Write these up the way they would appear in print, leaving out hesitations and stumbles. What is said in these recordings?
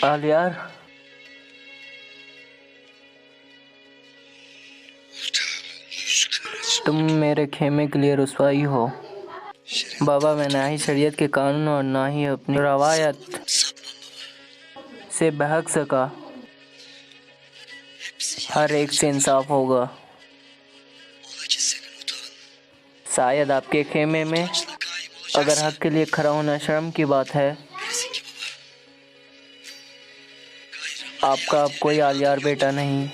आलियार, तुम मेरे खेमे के लिए रुसवाई हो। बाबा, मैं ना ही शरीयत के कानून और ना ही अपनी रवायत से बहक सका। हर एक से इंसाफ होगा। शायद आपके खेमे में अगर हक के लिए खड़ा होना शर्म की बात है, आपका अब कोई आलियार बेटा नहीं।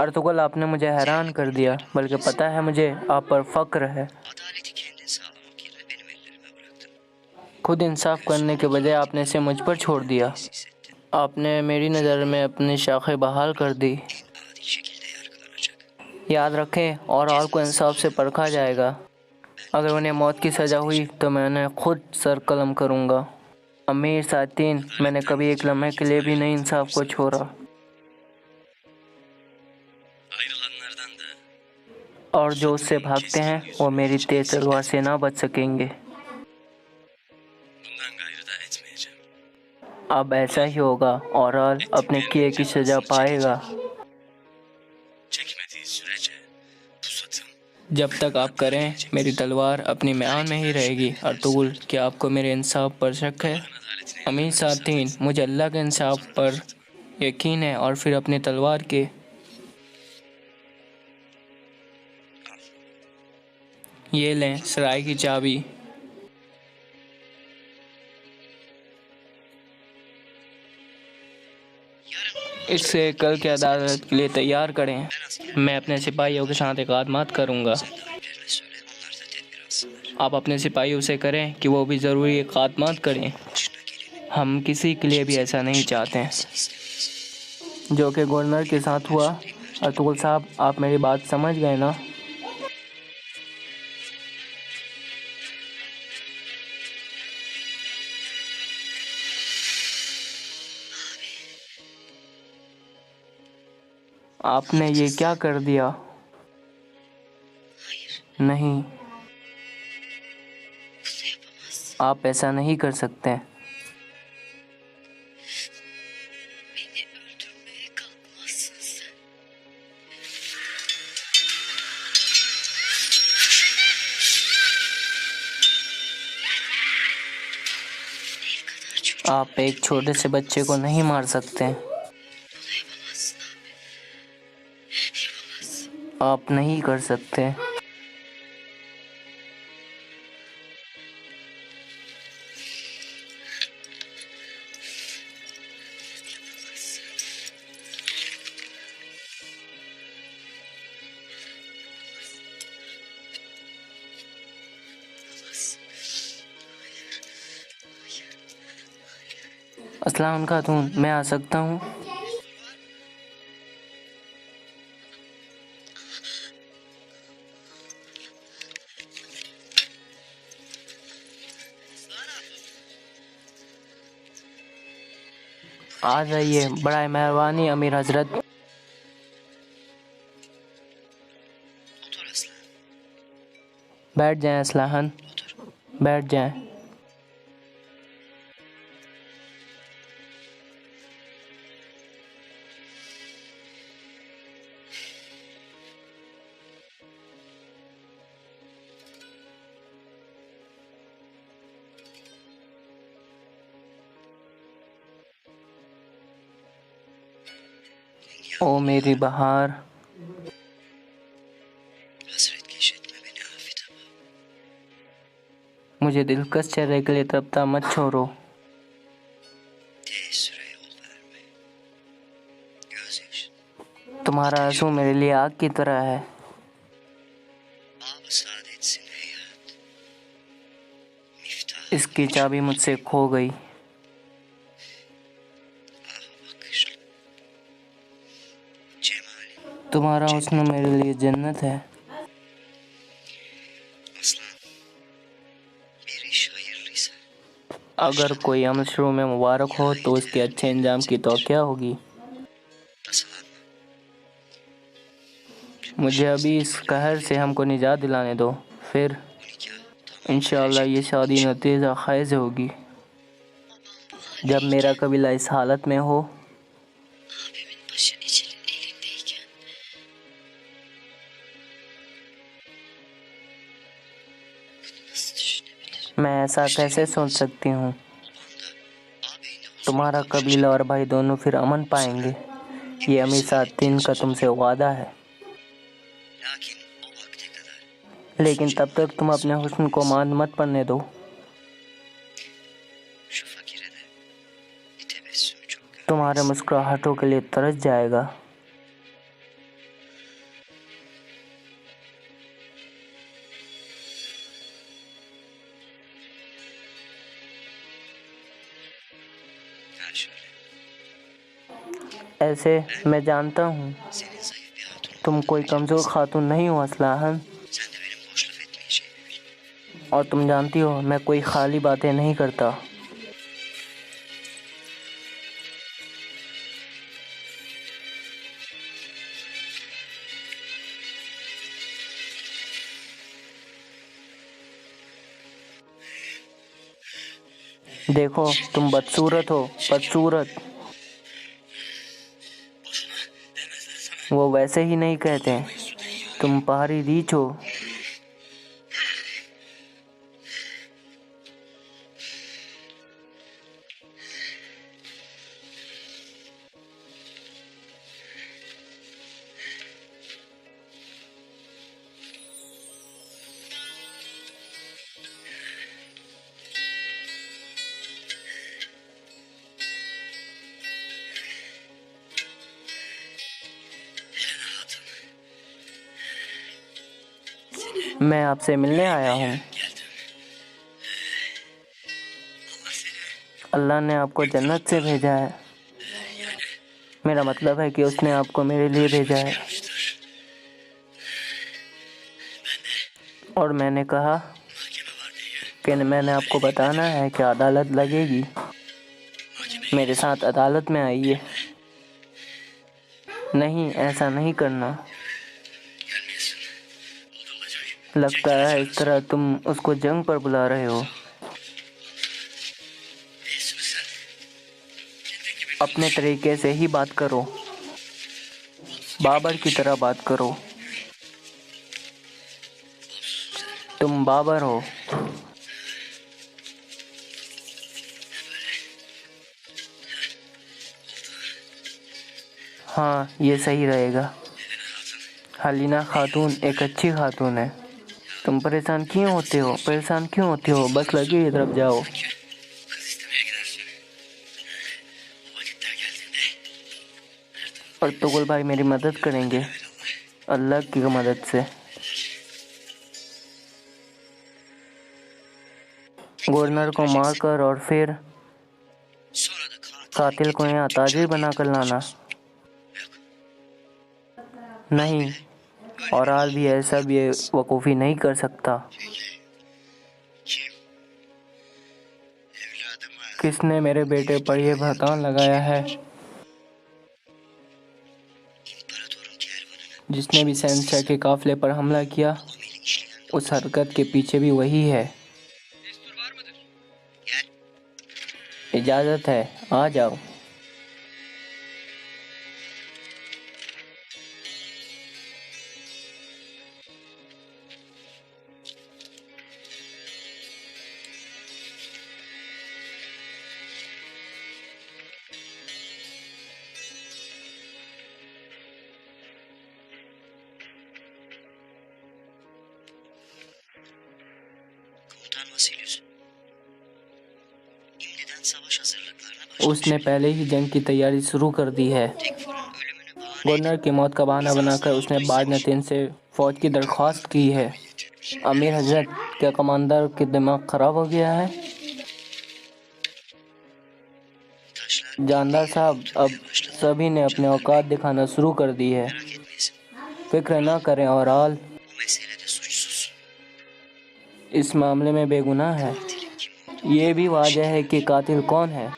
अर्तुगरुल, आपने मुझे हैरान कर दिया। बल्कि पता है, मुझे आप पर फक्र है। खुद इंसाफ करने के बजाय आपने इसे मुझ पर छोड़ दिया। आपने मेरी नज़र में अपनी शाखें बहाल कर दी। याद रखें, और को इंसाफ से परखा जाएगा। अगर उन्हें मौत की सज़ा हुई तो मैं उन्हें खुद सर कलम करूँगा। अमीर सातिन, मैंने कभी एक लम्हे के लिए भी नहीं इंसाफ को छोड़ा। और जो उससे भागते हैं वो मेरी तेज तलवार से ना बच सकेंगे। अब ऐसा ही होगा और अपने किए की सजा पाएगा। जब तक आप करें, मेरी तलवार अपनी म्यान में ही रहेगी। अर्तुगरुल, क्या आपको मेरे इंसाफ पर शक है? अमीर सातिन, मुझे अल्लाह के इंसाफ पर यकीन है। और फिर अपनी तलवार के ये लें सराय की चाबी। इसे कल की अदालत के लिए तैयार करें। मैं अपने सिपाहियों के साथ इक़ादमात करूँगा। आप अपने सिपाहियों से करें कि वो भी ज़रूरी इक़ादमात करें। हम किसी के लिए भी ऐसा नहीं चाहते जो कि गवर्नर के साथ हुआ। अर्तुगरुल साहब, आप मेरी बात समझ गए ना? आपने ये क्या कर दिया? नहीं, आप ऐसा नहीं कर सकते। आप एक छोटे से बच्चे को नहीं मार सकते। आप नहीं कर सकते। अस्सलाम खातून, मैं आ सकता हूँ? आ जाइए, बड़ा मेहरबानी अमीर हजरत। बैठ जाएं असलाहन, बैठ जाएं। ओ मेरी बहार, मुझे दिलकश चेहरे के लिए तड़पता मत छोड़ो। तुम्हारा आंसू मेरे लिए आग की तरह है। इसकी चाबी मुझसे खो गई। तुम्हारा हुस्न मेरे लिए जन्नत है। अगर कोई अमल शुरू में मुबारक हो तो उसके अच्छे अंजाम की तो क्या होगी। मुझे अभी इस कहर से हमको निजात दिलाने दो, फिर इंशाअल्लाह ये शादी नतीजा ख़ैज़ होगी। जब मेरा कबीला इस हालत में हो, मैं ऐसा कैसे सोच सकती हूँ। तुम्हारा कबीला और भाई दोनों फिर अमन पाएंगे, ये अमीर सातिन का तुमसे वादा है। लेकिन तब तक तुम अपने हुस्न को मांद मत पड़ने दो। तुम्हारे मुस्कुराहटों के लिए तरस जाएगा। ऐसे मैं जानता हूँ तुम कोई कमज़ोर खातून नहीं हो असलाहन, और तुम जानती हो मैं कोई खाली बातें नहीं करता। देखो तुम बदसूरत हो, बदसूरत। वो वैसे ही नहीं कहते, तुम पहाड़ी रीछ हो। मैं आपसे मिलने आया हूँ। अल्लाह ने आपको जन्नत से भेजा है। मेरा मतलब है कि उसने आपको मेरे लिए भेजा है। और मैंने कहा कि मैंने आपको बताना है कि अदालत लगेगी। मेरे साथ अदालत में आइए। नहीं, ऐसा नहीं करना। लगता है इस तरह तुम उसको जंग पर बुला रहे हो। अपने तरीके से ही बात करो, बाबर की तरह बात करो। तुम बाबर हो। हाँ, ये सही रहेगा। हलीना खातून एक अच्छी खातून है। तुम परेशान क्यों होते हो, परेशान क्यों होते हो? बस लगे ये तरफ जाओ। और तुगल भाई मेरी मदद करेंगे अल्लाह की मदद से। गवर्नर को मारकर और फिर कातिल को यहाँ ताजिर बनाकर लाना। नहीं, और आज भी ऐसा भी वकूफ़ी नहीं कर सकता। किसने मेरे बेटे पर यह भड़कान लगाया है? जिसने भी शहंशाह के काफिले पर हमला किया, उस हरकत के पीछे भी वही है। इजाज़त है, आ जाओ। उसने पहले ही जंग की तैयारी शुरू कर दी है। गवर्नर की मौत का बहाना बनाकर उसने बाज़-नतीन से फ़ौज की दरख्वास्त की है। अमीर हजरत, क्या कमांडर के दिमाग ख़राब हो गया है? जानदार साहब, अब सभी ने अपने औकात दिखाना शुरू कर दी है। फिक्र न करें औराल, इस मामले में बेगुनाह है। ये भी वाजह है कि कातिल कौन है,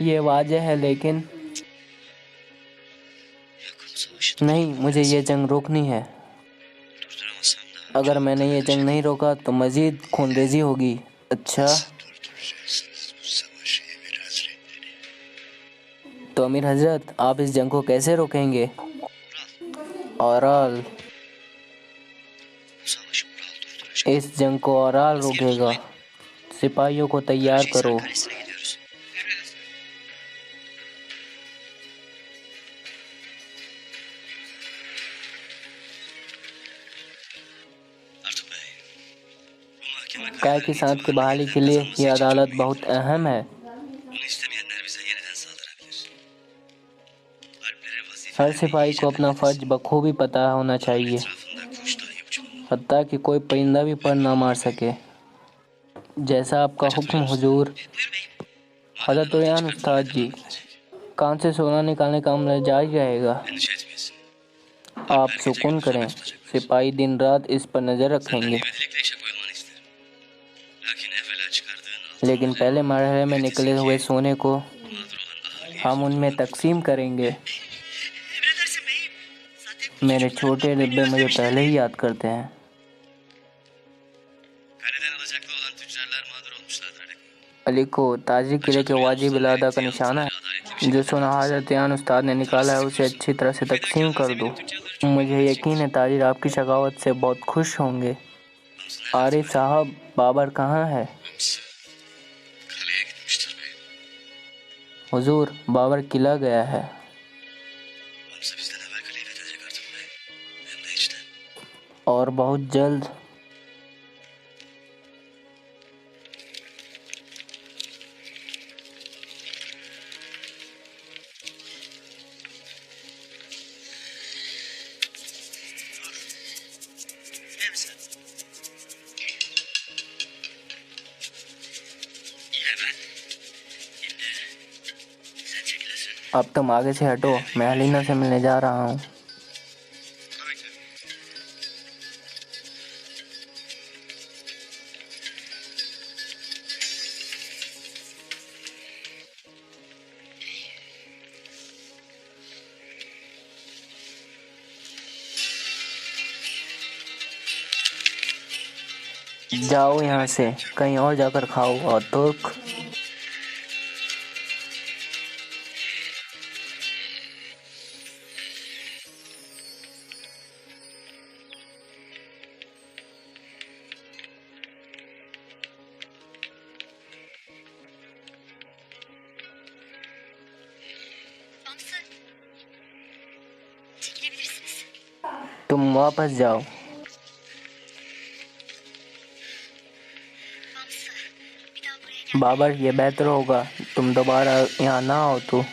ये वाजह है, लेकिन नहीं, मुझे ये जंग रोकनी है। अगर मैंने ये जंग नहीं रोका तो मज़ीद खूनरेज़ी होगी। अच्छा, तो अमीर हजरत, आप इस जंग को कैसे रोकेंगे? औराल, इस जंग को औराल रोकेगा। सिपाहियों को तैयार करो। काय की सांत की बहाली के लिए यह अदालत बहुत अहम है। हर सिपाही को अपना फर्ज बखूबी पता होना चाहिए, हत्ता कि कोई परिंदा भी पर ना मार सके। जैसा आपका हुक्म हुजूर। हज़रत रेयान उस्ताद जी, कान से सोना निकालने का अमल जारी रहेगा। आप सुकून करें, सिपाही दिन रात इस पर नज़र रखेंगे। लेकिन पहले मरहले में निकले हुए सोने को हम उनमें तकसीम करेंगे। मेरे छोटे डिब्बे मुझे पहले ही याद करते हैं। अली को ताजी किले के वाजिब इलादा का निशाना है। जो सोना हज़रत रेयान उस्ताद ने निकाला है उसे अच्छी तरह से तकसीम कर दो। मुझे यकीन है ताजिर आपकी शगावत से बहुत खुश होंगे। आरिफ साहब, बाबर कहाँ है? हुजूर, बाबर किला गया है। और बहुत जल्द। अब तुम आगे से हटो, मैं हलीना से मिलने जा रहा हूँ। जाओ यहाँ से, कहीं और जाकर खाओ। और तुर्क, तुम वापस जाओ। बाबर, ये बेहतर होगा तुम दोबारा यहाँ ना आओ तो।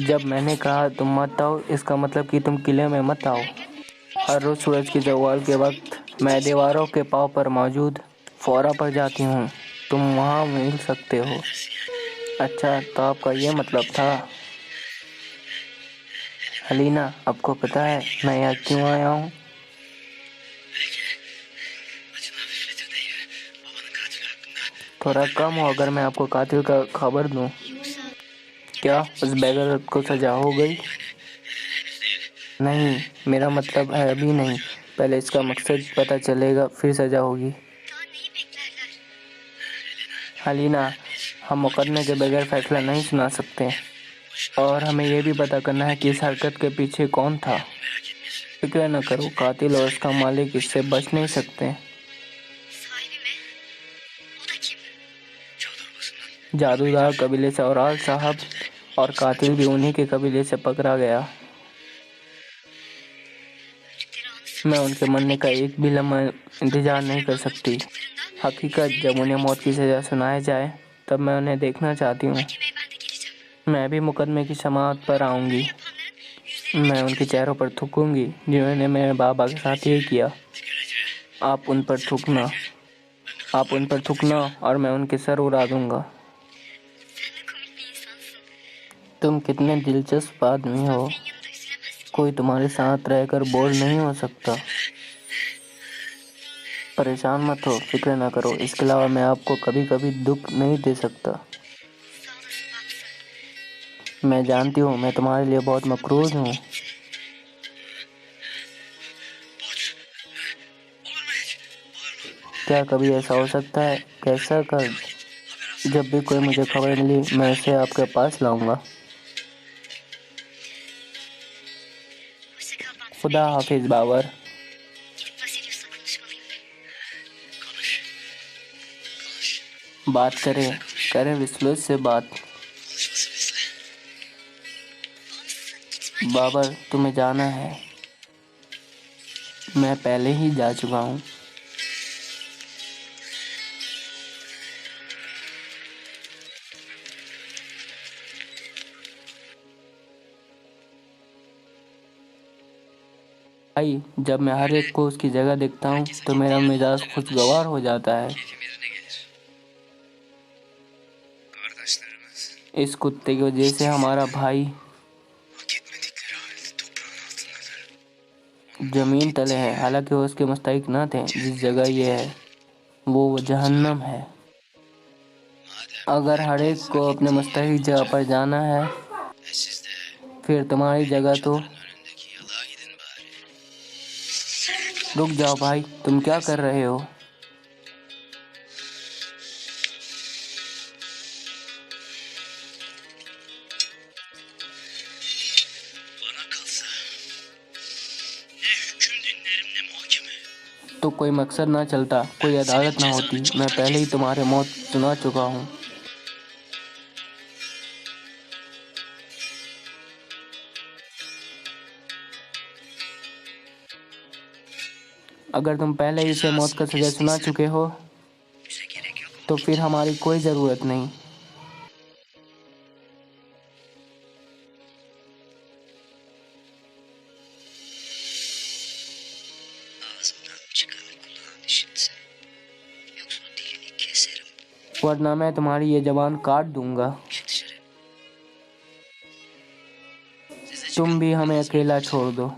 जब मैंने कहा तुम मत आओ, इसका मतलब कि तुम किले में मत आओ। हर रोज़ सूरज की ज़वाल के वक्त मैं दीवारों के पाँव पर मौजूद फोरा पर जाती हूँ। तुम वहाँ मिल सकते हो। अच्छा, तो आपका ये मतलब था। हलीना, आपको पता है मैं यहाँ क्यों आया हूँ? थोड़ा कम हो अगर मैं आपको कातिल का खबर दूँ। क्या उस बेगैरत को सजा हो गई? नहीं, मेरा मतलब है अभी नहीं। पहले इसका मकसद पता चलेगा, फिर सजा होगी। हलीना, हम मुकदमे के बगैर फैसला नहीं सुना सकते। और हमें यह भी पता करना है कि इस हरकत के पीछे कौन था। फिक्र न करो, कातिल और उसका मालिक इससे बच नहीं सकते। जादूदार कबीले से औराल साहब, और कातिल भी उन्हीं के कबीले से पकड़ा गया। मैं उनके मरने का एक भी लम्हा इंतजार नहीं कर सकती। हकीकत, जब उन्हें मौत की सज़ा सुनाई जाए तब मैं उन्हें देखना चाहती हूँ। मैं भी मुकदमे की समाअत पर आऊँगी। मैं उनके चेहरों पर थूकूंगी जिन्होंने मेरे बाबा के साथ यही किया। आप उन पर थूकना आप उन पर थूकना और मैं उनके सर उड़ा दूंगा। तुम कितने दिलचस्प आदमी हो। कोई तुम्हारे साथ रहकर बोर नहीं हो सकता। परेशान मत हो, फिक्र ना करो। इसके अलावा मैं आपको कभी कभी दुख नहीं दे सकता। मैं जानती हूँ, मैं तुम्हारे लिए बहुत मकरूज हूँ। क्या कभी ऐसा हो सकता है? कैसा कर? जब भी कोई मुझे खबर मिली मैं उसे आपके पास लाऊंगा। खुदा हाफिज बाबर। बात करें करें विस्लुस से बात। बाबर, तुम्हें जाना है। मैं पहले ही जा चुका हूँ। भाई, जब मैं हर एक को उसकी जगह देखता हूँ तो मेरा मिजाज खुशगवार हो जाता है। इस कुत्ते की वजह से हमारा भाई जमीन तले है, हालांकि वो उसके मुस्तहिक न थे। जिस जगह ये है वो जहन्नम है। अगर हर एक को अपने मुस्तहिक जगह पर जाना है, फिर तुम्हारी जगह तो। रुक जाओ भाई, तुम क्या कर रहे हो? तो कोई मकसद ना चलता, कोई अदालत ना होती। मैं पहले ही तुम्हारे मौत सुना चुका हूँ। अगर तुम पहले ही इसे मौत का सजा सुना चुके हो तो फिर हमारी कोई ज़रूरत नहीं। वरना मैं तुम्हारी ये जबान काट दूंगा। तुम भी हमें अकेला छोड़ दो।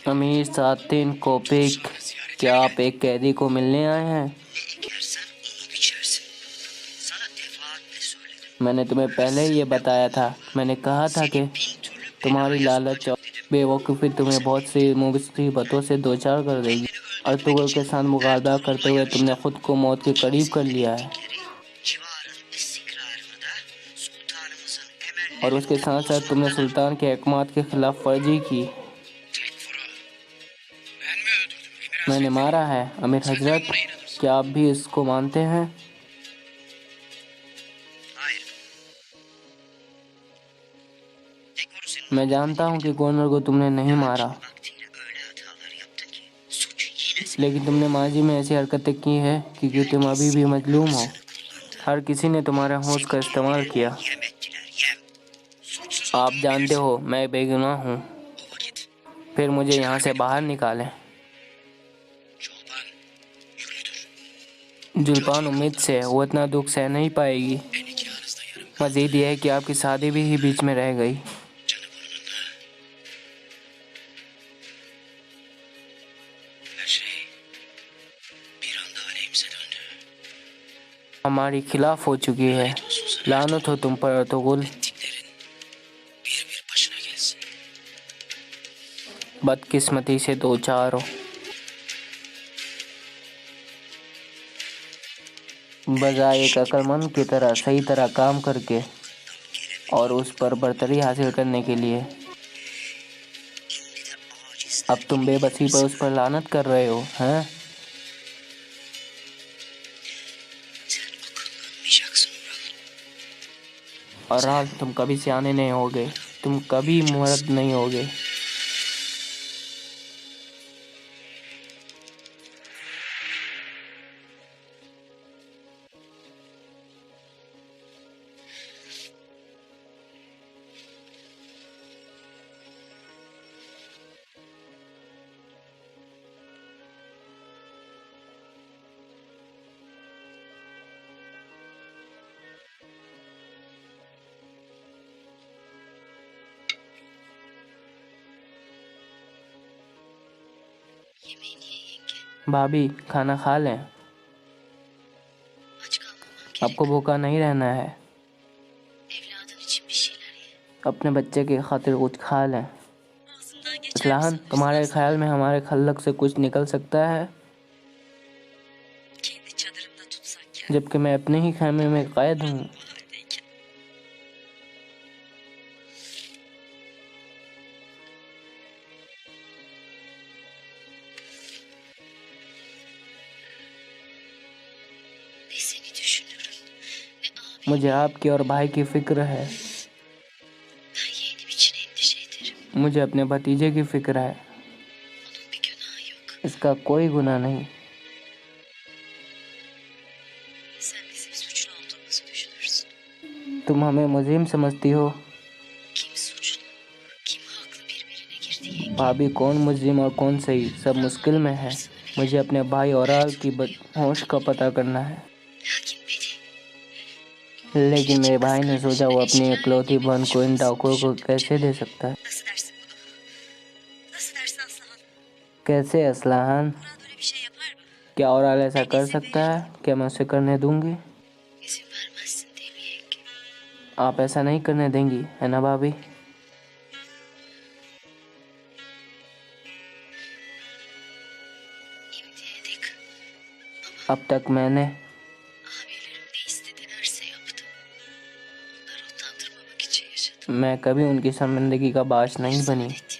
अमीर सातिन कोपिक, क्या आप एक कैदी को मिलने आए हैं? मैंने तुम्हें पहले ही ये बताया था। मैंने कहा था कि तुम्हारी लालच और बेवकूफ़ी तुम्हें बहुत सी मुसीबतों से दो चार कर देगी। अर्तुगरुल के साथ मुकाबला करते हुए तुमने खुद को मौत के करीब कर लिया है, और उसके साथ साथ तुमने सुल्तान के अहकामात के खिलाफ वर्जी की। मैंने मारा है अमीर हजरत, क्या आप भी इसको मानते हैं? मैं जानता हूँ कि गवर्नर को तुमने नहीं मारा, लेकिन तुमने माजी में ऐसी हरकतें की हैं क्योंकि तुम अभी भी मजलूम हो। हर किसी ने तुम्हारे होश का इस्तेमाल किया। आप जानते हो मैं बेगुनाह हूँ। फिर मुझे यहाँ से बाहर निकालें। जुल्पान उम्मीद से है, वो इतना दुख सह नहीं पाएगी। मज़ीद यह है कि आपकी शादी भी ही बीच में रह गई। हमारी खिलाफ हो चुकी है। लानत हो तुम पर अर्तुगरुल। बदकिस्मती से दो चार हो। बजाय एक अक्लमंद की तरह सही तरह काम करके और उस पर बर्तरी हासिल करने के लिए, अब तुम बेबसी पर उस पर लानत कर रहे हो, हैं? और हाल तुम कभी सियाने नहीं होगे, तुम कभी मर्द नहीं होगे। Yemeğini ye yenge. भाभी खाना खा लें, Aç kalmaman gerek. आपको भूखा नहीं रहना है। Evladın için bir şeyler ye. अपने बच्चे की खातिर कुछ खा लें। Ağzımdan geçer mi असलहान, sanıyorsun तुम्हारे Aslan? ख्याल में हमारे खल्लक से कुछ निकल सकता है, Kendi çadırımda tutsak ya. जबकि मैं अपने ही खैमे में कैद हूँ। Bu haldeyken. Ne seni düşünürüm, ne abi. मुझे आपकी और भाई की फिक्र है। Ben yeğenim için endişe ederim. मुझे अपने भतीजे की फिक्र है। Onun bir günahı yok. इसका कोई गुनाह नहीं। Sen bizim suçlu olduğumuzu düşünürsün. तुम हमें मुजरिम समझती हो। Kim suçlu, kim haklı birbirine girdi yenge. भाभी कौन मुजरिम और कौन सही सब मुश्किल में है। मुझे अपने भाई और आल की होश का पता करना है। Lakin beni लेकिन मेरे भाई ने सोचा वो अपनी इकलौती बहन को इन डाकुओं को कैसे दे सकता है। nasıl dersin bunu? Nasıl dersin Aslıhan? कैसे असलहान? Murat öyle bir şey yapar mı? क्या और आल ऐसा कर सकता है? क्या मैं उसे करने दूंगी? İzin vermezsin değil mi yenge? आप ऐसा नहीं करने देंगी, है ना भाभी? Şimdiye dek अब तक मैंने abilerim ne istedilerse yaptım. Onları utandırmamak için yaşadım. मैं कभी उनकी शर्मिंदगी का बाश नहीं बनी। Müsaade et